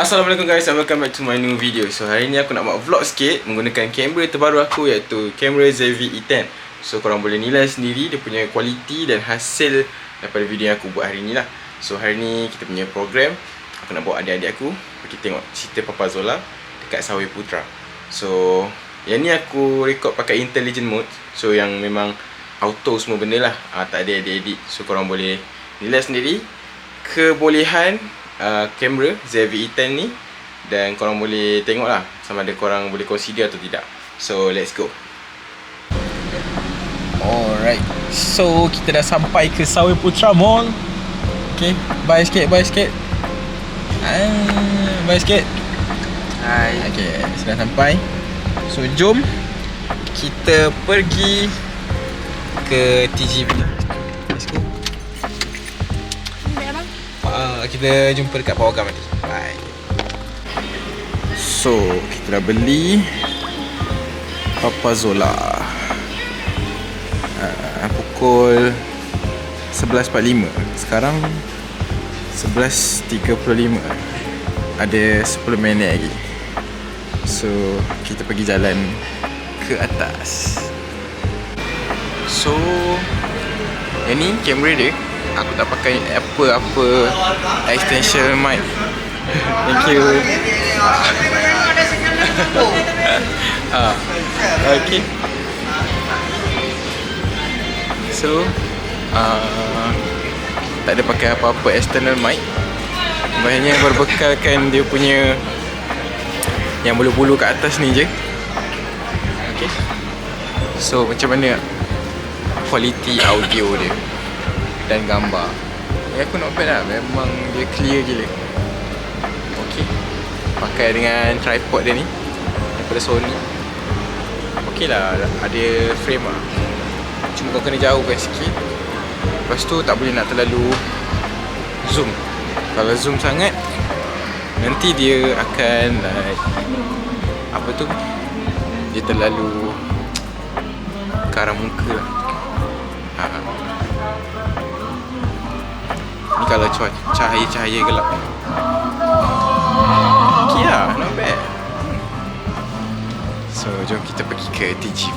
Assalamualaikum guys, and welcome back to my new video. So hari ni aku nak buat vlog sikit menggunakan kamera terbaru aku, iaitu kamera ZV-E10. So korang boleh nilai sendiri dia punya kualiti dan hasil daripada video yang aku buat hari ni lah. So hari ni kita punya program, aku nak bawa adik-adik aku pergi tengok cerita Papa Zola dekat Sawir Putra. So yang ni aku record pakai intelligent mode, so yang memang auto semua benda lah, tak ada edit-edit. So korang boleh nilai sendiri kebolehan kamera ZV-E10 ni, dan korang boleh tengok lah sama ada korang boleh consider atau tidak. So let's go. Alright, so kita dah sampai ke Sawir Putra Mall. Okay, bye sikit. Bye sikit. Hai. Okay, sudah sampai. So jom kita pergi ke TGV. Let's go. Kita jumpa dekat Pawagam nanti. Bye. So kita dah beli Papa Zola pukul 11.45. Sekarang 11.35. Ada 10 minit lagi. So kita pergi jalan ke atas. So yang ni kamera dia, aku tak pakai apa-apa extension mic. Thank you. Okay. So tak ada pakai apa-apa external mic. Banyak berbekalkan dia punya yang bulu-bulu kat atas ni je. Okay. So macam mana kualiti audio dia dan gambar, aku not bad lah. Memang dia clear gila. Okay, pakai dengan tripod dia ni daripada Sony. Okay lah, ada frame lah. Cuma kau kena jauhkan sikit. Lepas tu tak boleh nak terlalu zoom. Kalau zoom sangat, nanti dia akan apa tu, dia terlalu ke arah muka lah. Ni kalau cahaya gelap. Okay lah, not bad. So jom kita pergi ke TGV.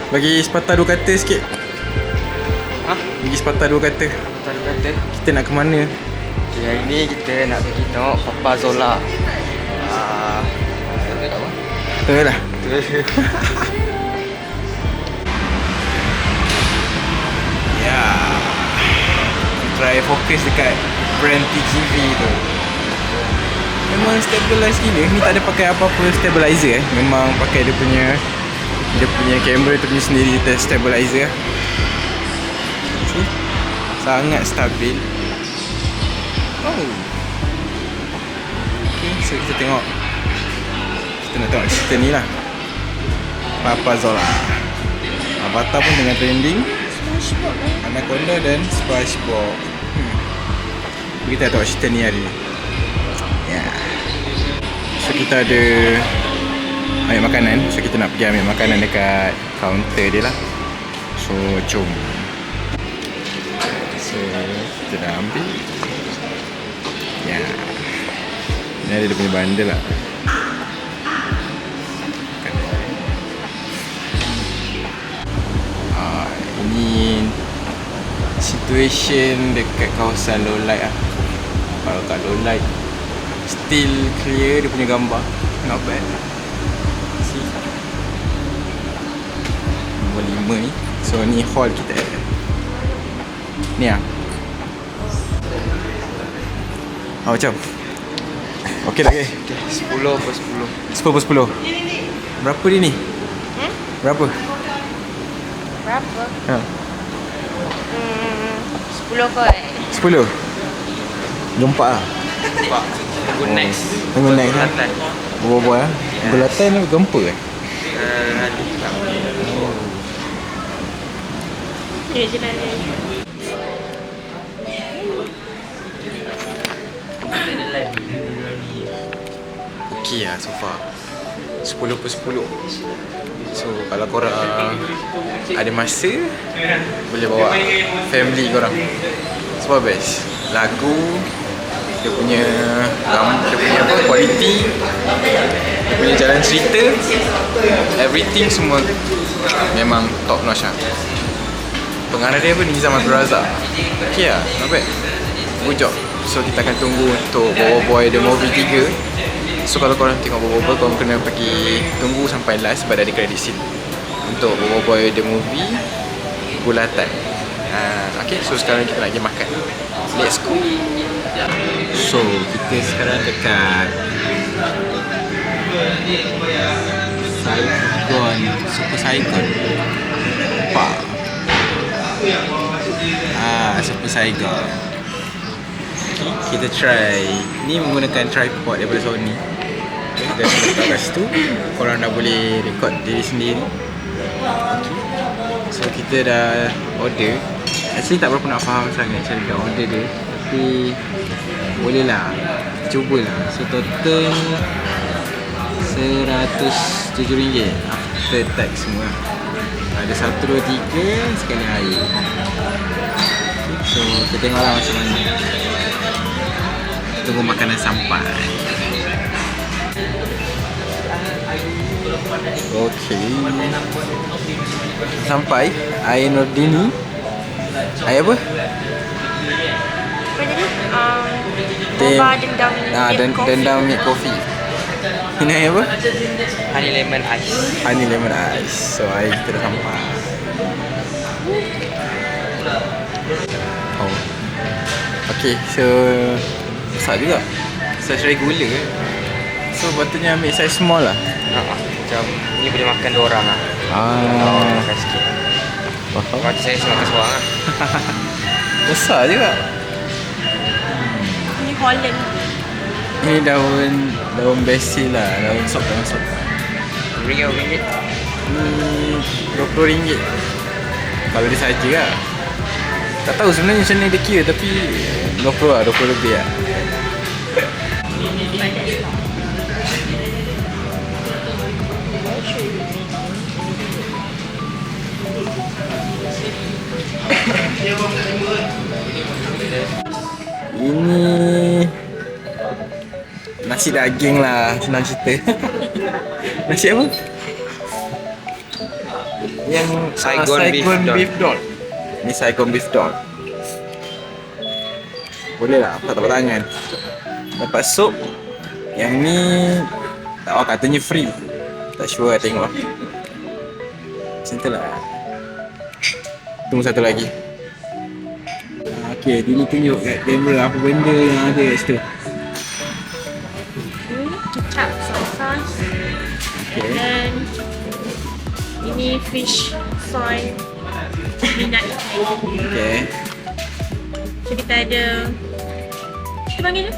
Bagi sepatah dua kata sikit. Bagi sepatah dua kata. Kita nak ke mana? Okay, hari ni kita nak pergi tengok Papa Zola. Betul lah. Ya. Try fokus dekat brand TGV tu. Memang stabilize gila. Ni tak ada pakai apa-apa stabilizer. Memang pakai dia punya kamera tu punya sendiri, stabilizer. See? Sangat stabil. Oh. Okay, so kita tengok. Kita nak tengok cerita ni lah, Papa Zola. Avatar pun dengan trending, Anaconda dan SpongeBob. Kita tengok cerita ni hari ni. Yeah. So kita ada ambil makanan. So kita nak pergi ambil makanan dekat kaunter dia lah. So jom. So kita dah ambil. Ya, ni ada dia punya bundle lah. Ini situation dekat kawasan low light lah. Kalau kat low light still clear dia punya gambar, not bad. See, nombor 5 ni. So ni hall kita. Ni lah. Macam okey tak ke? 10 per 10. 10 per 10. Berapa dia ni? Berapa? 10 kot. 10? Jom 4 lah. Tunggu next. Tunggu next lah. Berbual lah. Bulatan lah, gempa kan? okay lah so far. 10 per 10. So kalau korang ada masa, boleh bawa family korang. Sebab best. Lagu, dia punya quality, dia punya jalan cerita, everything semua memang top notch lah. Pengarah dia apa? Nizam Abdul Razak. Okay lah, not bad. Good job. So kita akan tunggu untuk Bobo Boy The Movie 3. So kalau korang tengok Bobo Boy, korang kena pergi tunggu sampai last sebab ada credit scene untuk Bobo Boy The Movie Bulatan. Okay, so sekarang kita nak pergi makan. Let's go. So kita sekarang dekat Saigon, Super Saigon Park. Super Saigon. Okay, kita try. Ni menggunakan tripod daripada Sony. Okay, dah letak kat situ. Korang dah boleh record diri sendiri. Okay. So kita dah order. Actually tak berapa nak faham sangat cara nak order dia, tapi boleh lah, cubalah. So total RM107 after tax semua. Ada 1, 2, 3 sekali air. So kita tengoklah macam mana. Tunggu makanan sampai. Okay, sampai air Nordini. Air apa? Apa jadi? Boba dendam dendam milk coffee. Ini air apa? Honey lemon ice. Honey lemon ice. So air kita dah sampai. Oh. Okay, so besar juga. Saiz regular. So patutnya ambil saiz small lah. Macam ni boleh makan 2 orang lah. Makan sikit. Faham. Macam saya makan seorang lah. Besar juga. Ini Holland. Ini daun basil lah, daun sop. RM20. RM20 kalau dia saja lah. Tak tahu sebenarnya macam mana dia kira, tapi 20 lah, 20 lebih lah. Ini nasi daging lah, senang cerita. Nasi apa? Yang Saigon beef doll. Ni Saigon beef doll. Boleh lah, tak tapak tangan. Dapat sup. Yang ni katanya free. Tak sure lah, tengok. Macam tu lah. Tunggu satu lagi. Okay, Dini tunjuk kat kamera apa benda yang ada kat situ. Kecap sauce. Okay. Dan ini fish soy minat. Okay. So kita ada, kita panggil dia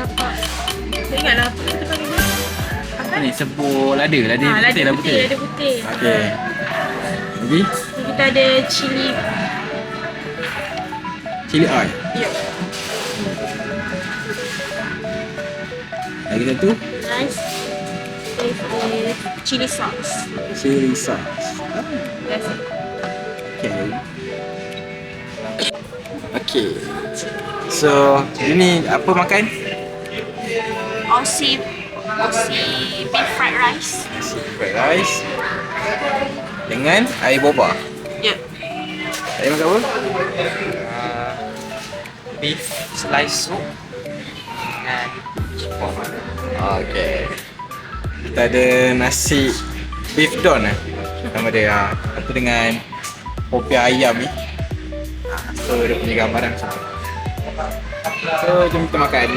apa? Saya ingatlah apa kita panggil dia. Apa? Ni sebut lada putih. Lada putih. Okay. Lagi? Kita ada cili oil. Ya. Lagi satu? Nice. This is chili sauce. Chili sauce. That's it. Okay. So, ini apa makan? Aussie beef fried rice. Fried rice dengan air boba. Ya. Air makan apa? Beef slice soup dengan chipon. Okay. Kita ada nasi beef don nama dia. Lepas tu dengan popiah ayam ni. So dia punya gambaran macam tu. So jom kita makan.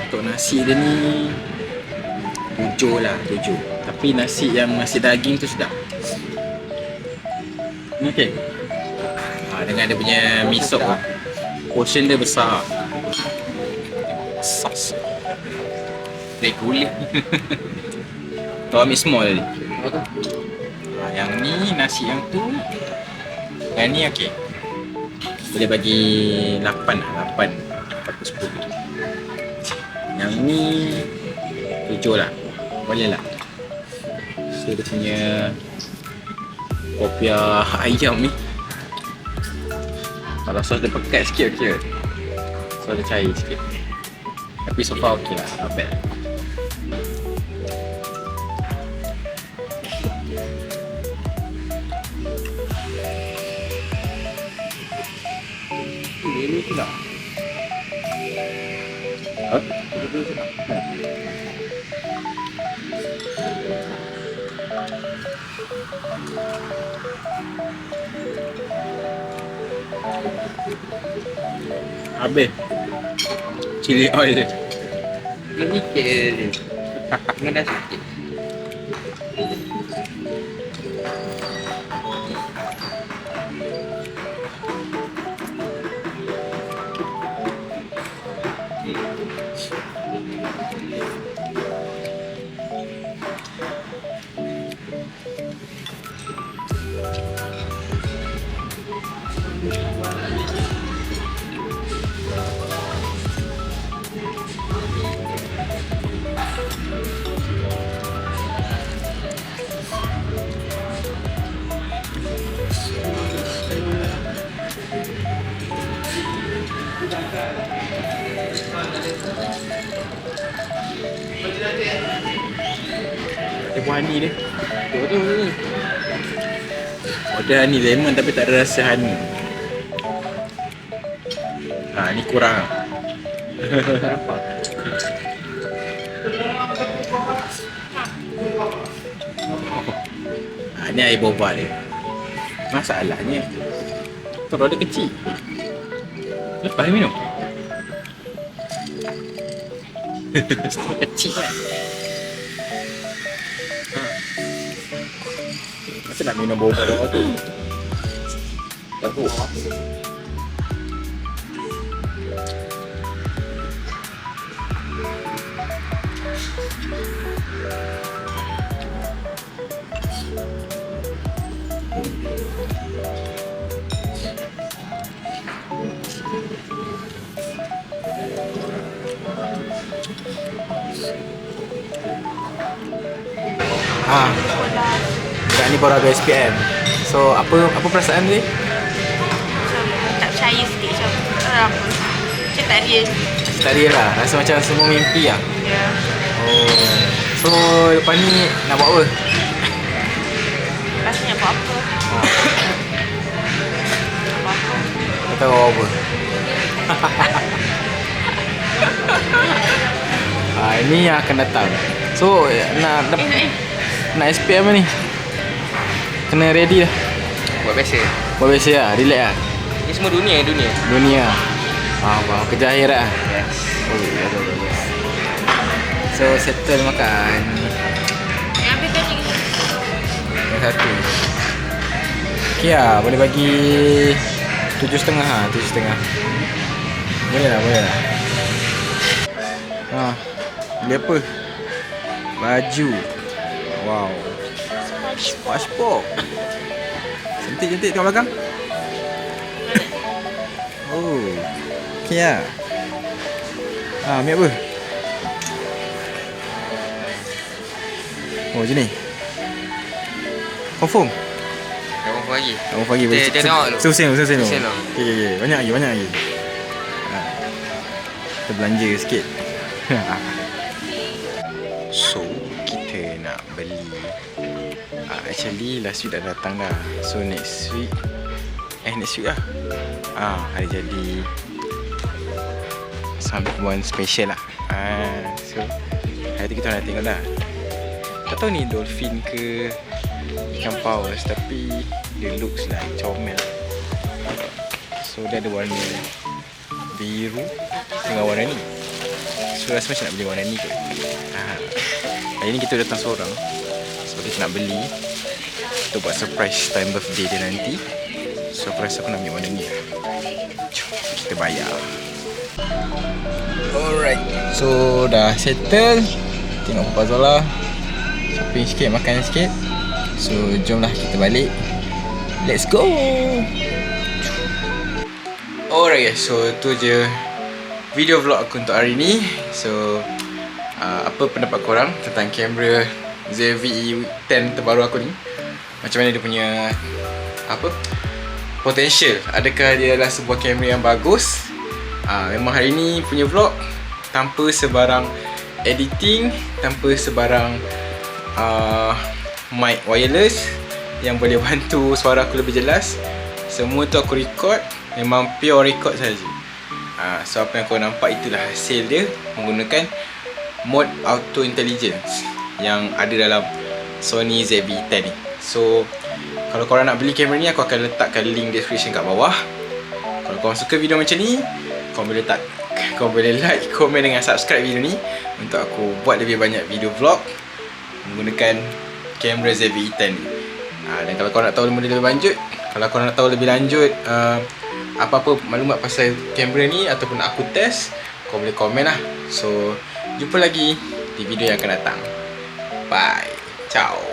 Untuk nasi dia ni 7 lah, 7. Tapi nasi yang nasi daging tu sedap. Ni okey. Dengan dia punya miso lah. Portion dia besar. Sos. Regular. Kau ambil small tadi. Yang ni nasi yang tu. Yang ni okey. Boleh bagi 8 lah, 8 atau 10 gitu. Yang ni 7 lah. Boleh lah. So dia punya kopiah ayam ni, kalau sos dia pekat sikit okey. Sos dia cair sikit. Tapi so far okey lah, not bad. Ini pula. Habis chili oil dia. Sedikit je. Dengan dah sikit. Dia buah honey dia. Betul ni. Ada honey lemon tapi tak ada rasa honey. Ni kurang. Ni air boba dia. Masalahnya telur dia kecil. Lepas dia minum. Kecil kan. Macam nak minum boba tu. Bagus. Ni baru habis SPM. So apa perasaan ni? Macam tak percaya sikit macam apa. Macam tak real. Tak real lah. Rasa macam semua mimpi lah. Ya. Oh. So lepas ni nak buat apa? Rasanya buat apa? Buat apa? Tak tahu apa. Ini yang akan datang. So nak SPM ni. Kena ready lah. Buat biasa. Buat biasa lah, relax lah. Ni semua dunia. Dunia. Faham. Kerja akhirat lah. Yes. Oh, bagus. So settle makan. Yang habis tadi. Yang satu. Okay lah, boleh bagi 7.5 lah, 7.5. Boleh lah. Beli apa? Baju. Wow. SpongeBob. Cantik kat belakang. Oh. Okay lah. Ambil apa? Oh, macam ni. Confirm? Kamu pagi. Kita tengok dulu. Selesai dulu. Selesai dulu. Okay. Banyak lagi. Kita belanja sikit. So, kita nak beli. Actually, last week dah datang dah. So, next week lah. Hari jadi someone special lah. So, hari tu kita nak tengok dah. Tak tahu ni dolphin ke ikan paus, tapi dia looks like comel. So, dia ada warna biru dengan warna ni. So, rasa macam nak beli warna ni kot. Hari ni kita datang seorang. So, kita nak beli untuk buat surprise time birthday dia nanti. So, aku rasa aku nak ambil warna ni. Jom, kita bayar. Alright. So, dah settle. Tengok Papa Zola. Shopping sikit, makan sikit. So jomlah kita balik. Let's go. Alright guys, so tu je video vlog aku untuk hari ni. So apa pendapat korang tentang kamera ZV-E10 terbaru aku ni? Macam mana dia punya potential? Adakah dia adalah sebuah kamera yang bagus? Memang hari ni punya vlog tanpa sebarang editing, tanpa sebarang mic wireless yang boleh bantu suara aku lebih jelas. Semua tu aku record, memang pure record saja. So apa yang kau nampak itulah hasil dia menggunakan mode auto intelligence yang ada dalam Sony ZV-E10 ni. So kalau korang nak beli kamera ni, aku akan letakkan link description kat bawah. Kalau korang suka video macam ni, korang boleh like, komen dengan subscribe video ni untuk aku buat lebih banyak video vlog menggunakan kamera ZV-E10 ni. Dan kalau korang nak tahu lebih lanjut, kalau korang nak tahu lebih lanjut apa-apa maklumat pasal kamera ni ataupun aku test, korang boleh komen lah. So jumpa lagi di video yang akan datang. Bye. Ciao.